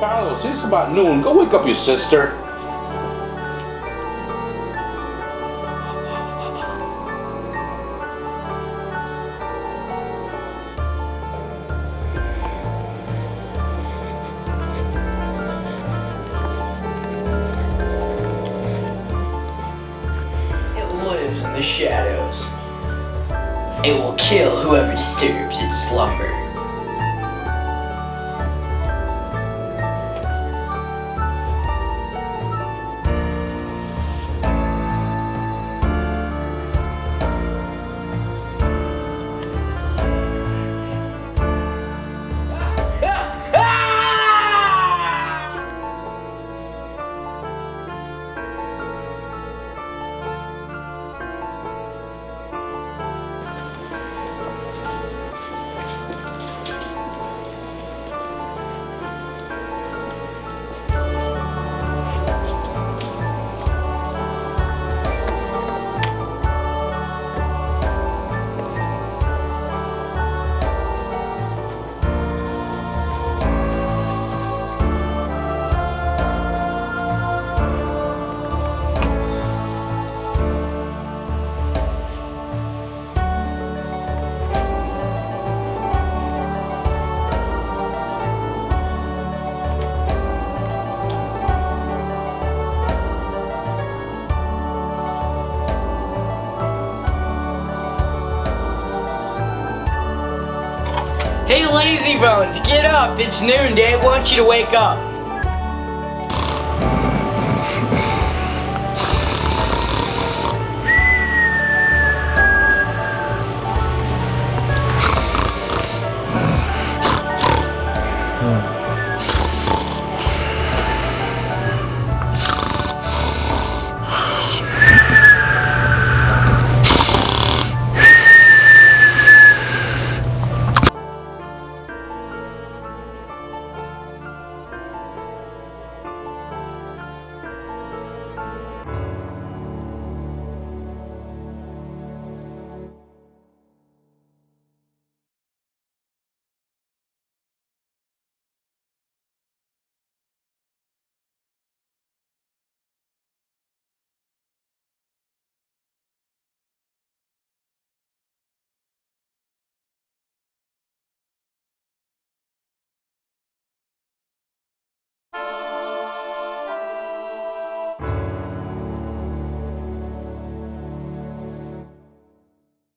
Carlos, it's about noon. Go wake up your sister. It lives in the shadows. It will kill whoever disturbs its slumber. Hey, lazy bones, get up! It's noon, Dad wants you to wake up.